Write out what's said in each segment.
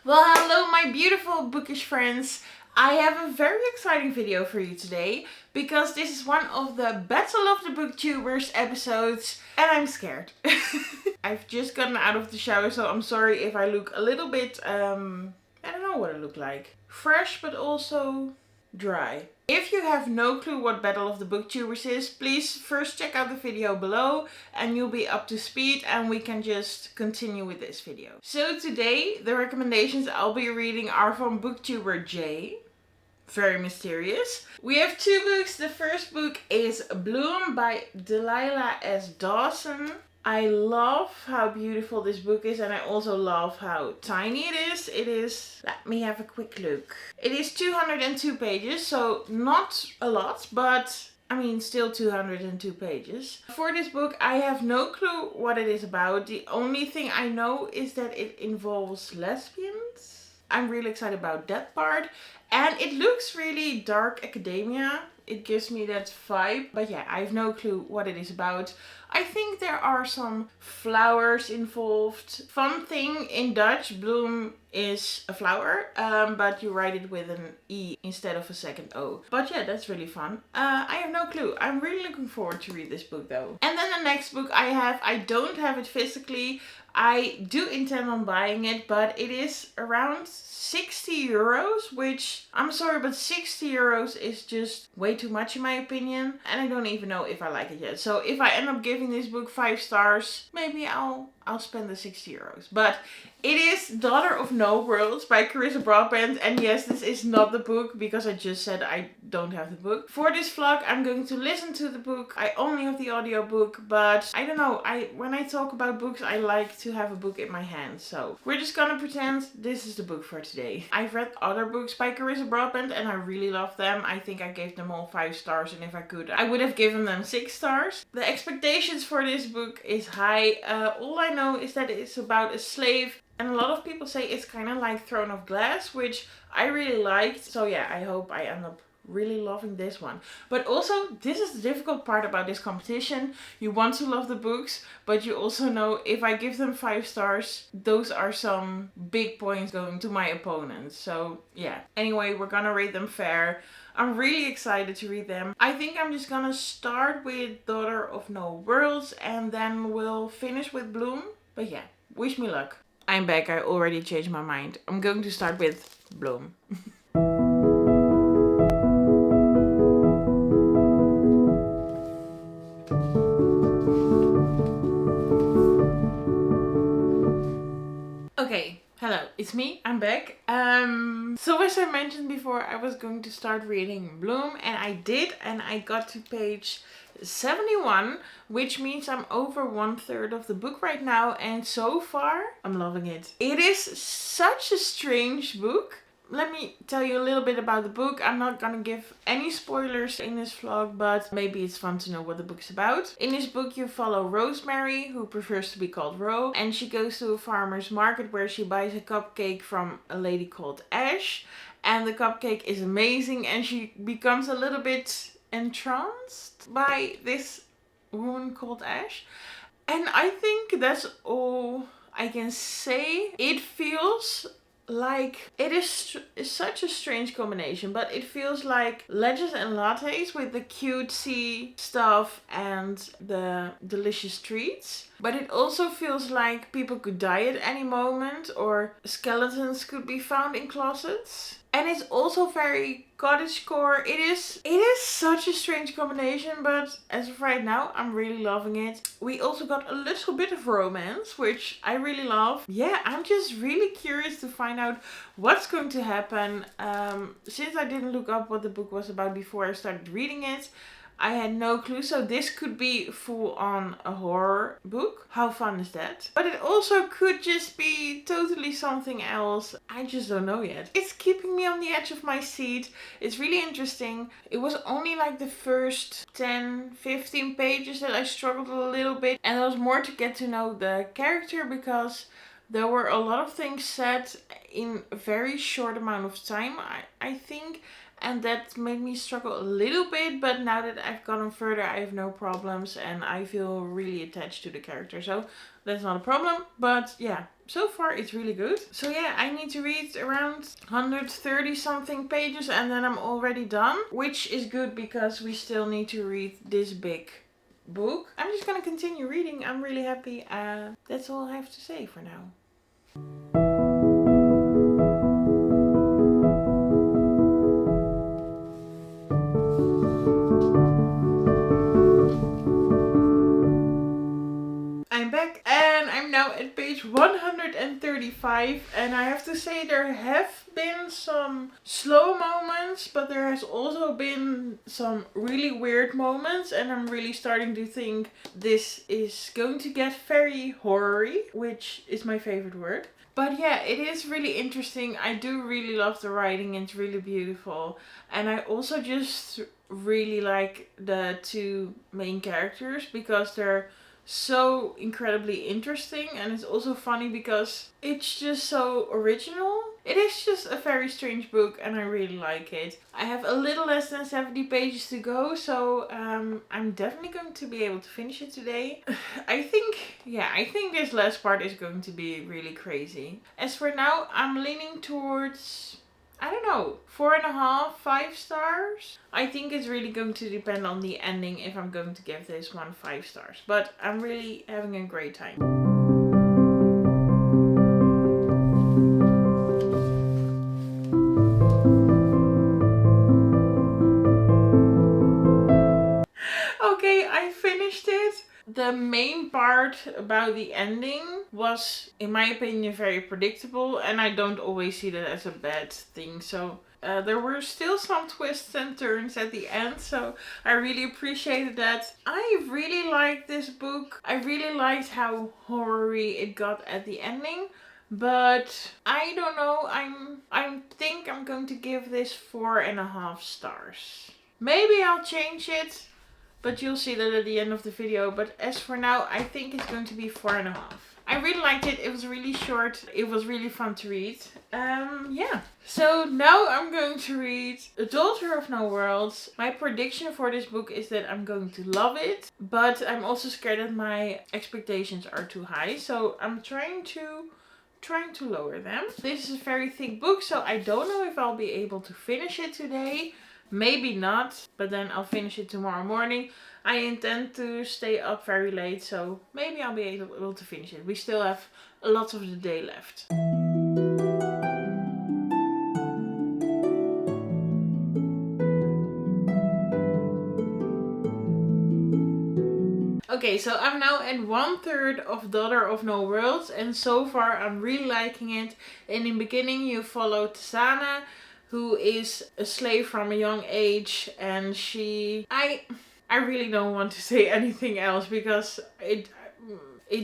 Well, hello my beautiful bookish friends. I have a very exciting video for you today because this is one of the Battle of the Booktubers episodes and I'm scared. I've just gotten out of the shower, so I'm sorry if I look a little bit, I don't know what I look like. Fresh but also dry. If you have no clue what Battle of the Booktubers is, please first check out the video below and you'll be up to speed and we can just continue with this video. So today, the recommendations I'll be reading are from Booktuber J. Very mysterious. We have two books. The first book is Bloom by Delilah S. Dawson. I love how beautiful this book is and I also love how tiny it is. Let me have a quick look. It is 202 pages, so not a lot, but I mean still 202 pages. For this book I have no clue what it is about. The only thing I know is that it involves lesbians. I'm really excited about that part. And it looks really dark academia. It gives me that vibe. But yeah, I have no clue what it is about. I think there are some flowers involved. Fun thing in Dutch, bloom is a flower, but you write it with an E instead of a second O. But yeah, that's really fun. I have no clue. I'm really looking forward to read this book though. And then the next book I don't have it physically. I do intend on buying it, but it is around 60 euros, which I'm sorry, but 60 euros is just way too much in my opinion. And I don't even know if I like it yet. So if I end up giving this book 5 stars, maybe I'll spend the 60 euros. But it is Daughter of No Worlds by Carissa Broadbent. And yes, this is not the book because I just said I don't have the book. For this vlog, I'm going to listen to the book. I only have the audiobook, but I don't know. When I talk about books, I like to have a book in my hand. So we're just gonna pretend this is the book for today. I've read other books by Carissa Broadbent and I really love them. I think I gave them all 5 stars, and if I could, I would have given them 6 stars. The expectations for this book is high. All I know is that it's about a slave. And a lot of people say it's kind of like Throne of Glass, which I really liked. So yeah, I hope I end up really loving this one. But also, this is the difficult part about this competition. You want to love the books, but you also know if I give them 5 stars, those are some big points going to my opponents. So yeah. Anyway, we're gonna rate them fair. I'm really excited to read them. I think I'm just gonna start with Daughter of No Worlds and then we'll finish with Bloom. But yeah, wish me luck. I'm back. I already changed my mind. I'm going to start with Bloom. Okay, hello, it's me. I'm back. So as I mentioned before, I was going to start reading Bloom, and I did, and I got to page 71, which means I'm over 1/3 of the book right now, and so far I'm loving it. It is such a strange book. Let me tell you a little bit about the book. I'm not gonna give any spoilers in this vlog, but maybe it's fun to know what the book's about. In this book you follow Rosemary, who prefers to be called Ro, and she goes to a farmer's market where she buys a cupcake from a lady called Ash. And the cupcake is amazing and she becomes a little bit entranced by this woman called Ash. And I think that's all I can say. It feels like it is such a strange combination, but it feels like Legends and Lattes with the cutesy stuff and the delicious treats. But it also feels like people could die at any moment, or skeletons could be found in closets. And it's also very cottagecore. It is such a strange combination, but as of right now, I'm really loving it. We also got a little bit of romance, which I really love. Yeah, I'm just really curious to find out what's going to happen. Since I didn't look up what the book was about before I started reading it, I had no clue, so this could be full on a horror book. How fun is that? But it also could just be totally something else. I just don't know yet. It's keeping me on the edge of my seat. It's really interesting. It was only like the first 10, 15 pages that I struggled a little bit. And there was more to get to know the character because there were a lot of things said in a very short amount of time, I think. and that made me struggle a little bit, but now that I've gotten further, I have no problems and I feel really attached to the character, so that's not a problem. But yeah, so far it's really good. So yeah, I need to read around 130 something pages and then I'm already done, which is good because we still need to read this big book. I'm just gonna continue reading. I'm really happy. That's all I have to say for now. I'm back and I'm now at page 135, and I have to say there have been some slow moments, but there has also been some really weird moments, and I'm really starting to think this is going to get very horror-y, which is my favorite word. But yeah, it is really interesting. I do really love the writing. It's really beautiful. And I also just really like the two main characters because they're so incredibly interesting, and it's also funny because it's just so original. It is just a very strange book and I really like it. I have a little less than 70 pages to go, so I'm definitely going to be able to finish it today. I think this last part is going to be really crazy. As for now, I'm leaning towards, I don't know, 4.5, 5 stars. I think it's really going to depend on the ending if I'm going to give this one 5 stars. But I'm really having a great time. Okay, I finished it. The main part about the ending was, in my opinion, very predictable, and I don't always see that as a bad thing. So there were still some twists and turns at the end, so I really appreciated that. I really liked this book. I really liked how horror-y it got at the ending. But I don't know, I think I'm going to give this 4.5 stars. Maybe I'll change it, but you'll see that at the end of the video. But as for now, I think it's going to be 4.5. I really liked it. It was really short. It was really fun to read. Yeah. So now I'm going to read A Daughter of No Worlds. My prediction for this book is that I'm going to love it. But I'm also scared that my expectations are too high. So I'm trying to lower them. This is a very thick book, so I don't know if I'll be able to finish it today. Maybe not, but then I'll finish it tomorrow morning. I intend to stay up very late, so maybe I'll be able to finish it. We still have a lot of the day left. Okay, so I'm now at 1/3 of Daughter of No Worlds, and so far I'm really liking it. In the beginning you follow Tisana, who is a slave from a young age, and I really don't want to say anything else because it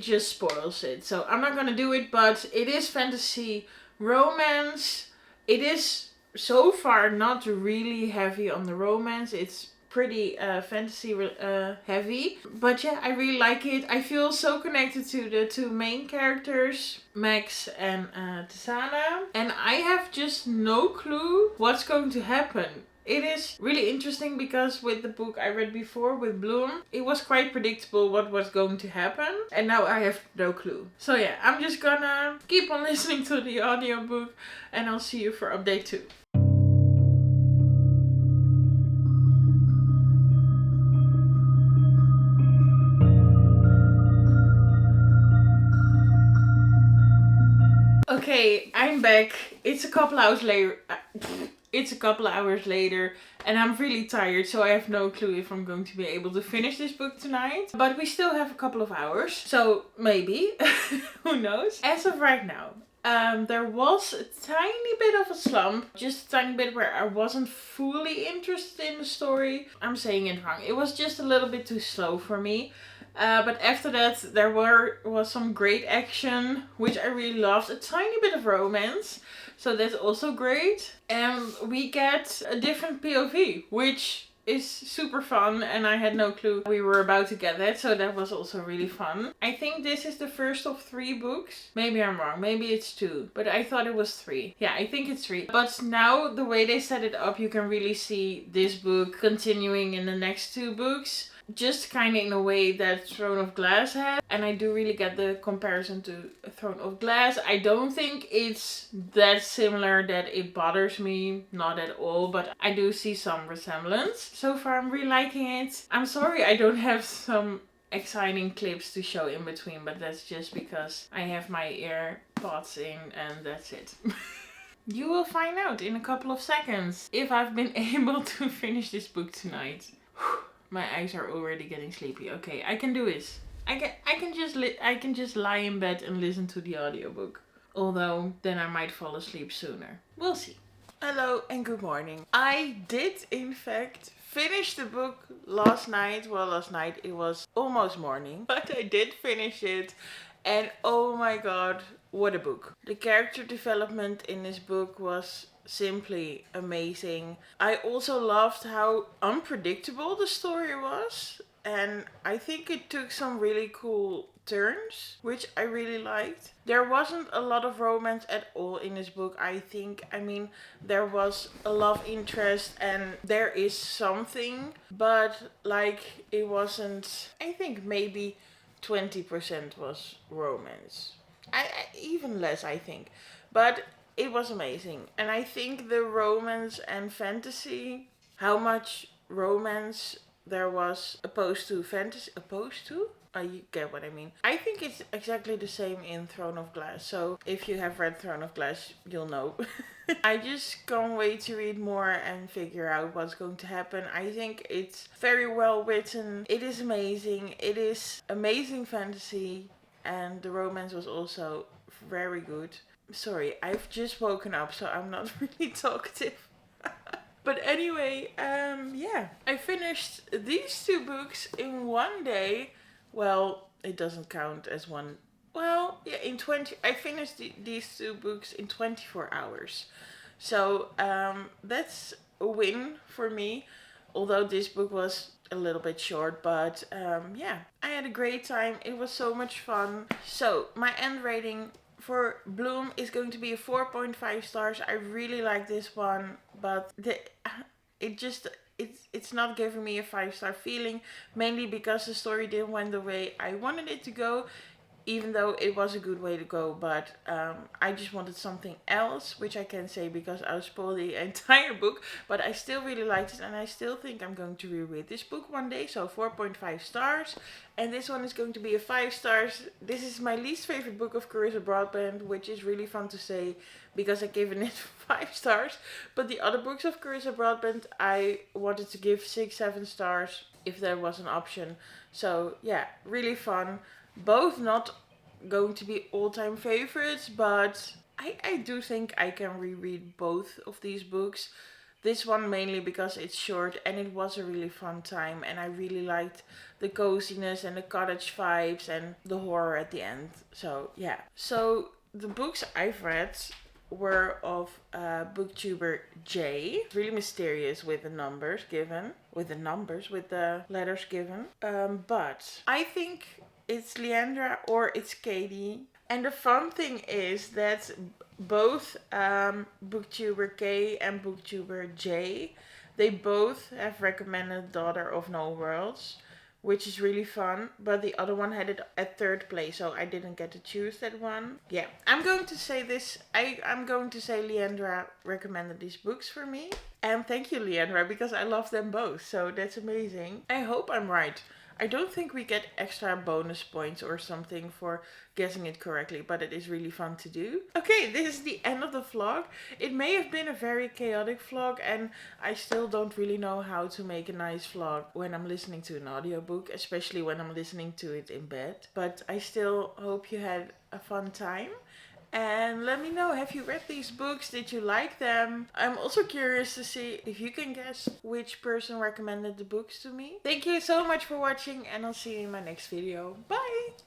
just spoils it. So I'm not gonna do it, but it is fantasy romance. It is so far not really heavy on the romance. It's pretty fantasy heavy, but yeah, I really like it. I feel so connected to the two main characters, Max and Tisana, and I have just no clue what's going to happen. It is really interesting because with the book I read before with Bloom, it was quite predictable what was going to happen, and now I have no clue. So yeah, I'm just gonna keep on listening to the audiobook and I'll see you for update 2. Okay, I'm back. It's a couple hours later. And I'm really tired, so I have no clue if I'm going to be able to finish this book tonight. But we still have a couple of hours, so maybe. Who knows? As of right now, there was a tiny bit of a slump. Just a tiny bit where I wasn't fully interested in the story. I'm saying it wrong. It was just a little bit too slow for me. But after that there was some great action, which I really loved. A tiny bit of romance, so that's also great. And we get a different POV, which is super fun and I had no clue we were about to get that, so that was also really fun. I think this is the first of 3 books. Maybe I'm wrong, maybe it's 2, but I thought it was 3. Yeah, I think it's 3. But now the way they set it up, you can really see this book continuing in the next 2 books. Just kind of in a way that Throne of Glass had. And I do really get the comparison to Throne of Glass. I don't think it's that similar that it bothers me. Not at all. But I do see some resemblance. So far I'm really liking it. I'm sorry I don't have some exciting clips to show in between. But that's just because I have my AirPods in and that's it. You will find out in a couple of seconds if I've been able to finish this book tonight. My eyes are already getting sleepy. Okay, I can do this. I can just lie in bed and listen to the audiobook. Although then I might fall asleep sooner. We'll see. Hello and good morning. I did in fact finish the book last night. Well, last night it was almost morning, but I did finish it. And oh my god, what a book. The character development in this book was simply amazing. I also loved how unpredictable the story was. And I think it took some really cool turns, which I really liked. There wasn't a lot of romance at all in this book, I think. I mean, there was a love interest and there is something, but like it wasn't, I think maybe 20% was romance. I even less, I think. But it was amazing. And I think the romance and fantasy, how much romance there was opposed to fantasy, opposed to? You get what I mean. I think it's exactly the same in Throne of Glass. So if you have read Throne of Glass, you'll know. I just can't wait to read more and figure out what's going to happen. I think it's very well written. It is amazing. It is amazing fantasy. And the romance was also very good. Sorry, I've just woken up, so I'm not really talkative. But anyway, yeah. I finished these 2 books in one day. Well, it doesn't count as one. Well, yeah, I finished these 2 books in 24 hours. So, that's a win for me. Although this book was a little bit short, but yeah, I had a great time. It was so much fun. So, my end rating for Bloom is going to be a 4.5 stars. I really like this one, but it's not giving me a 5-star feeling, mainly because the story didn't went the way I wanted it to go, even though it was a good way to go. But I just wanted something else, which I can say because I'll spoil the entire book. But I still really liked it, and I still think I'm going to reread this book one day. So 4.5 stars. And this one is going to be a 5 stars. This is my least favorite book of Carissa Broadbent, which is really fun to say because I've given it 5 stars. But the other books of Carissa Broadbent, I wanted to give 6-7 stars if there was an option. So yeah, really fun. Both not going to be all-time favorites, but I do think I can reread both of these books. This one mainly because it's short and it was a really fun time, and I really liked the coziness and the cottage vibes and the horror at the end. So yeah. So the books I've read were of booktuber J. Really mysterious with the numbers given. With the letters given. But I think it's Leandra or it's Katie. And the fun thing is that both booktuber K and booktuber J, they both have recommended Daughter of No Worlds, which is really fun. But the other one had it at 3rd place, so I didn't get to choose that one. Yeah, I'm going to say this. I'm going to say Leandra recommended these books for me. And thank you, Leandra, because I love them both. So that's amazing. I hope I'm right. I don't think we get extra bonus points or something for guessing it correctly, but it is really fun to do. Okay, this is the end of the vlog. It may have been a very chaotic vlog, and I still don't really know how to make a nice vlog when I'm listening to an audiobook, especially when I'm listening to it in bed. But I still hope you had a fun time. And let me know, have you read these books? Did you like them? I'm also curious to see if you can guess which person recommended the books to me. Thank you so much for watching, and I'll see you in my next video. Bye!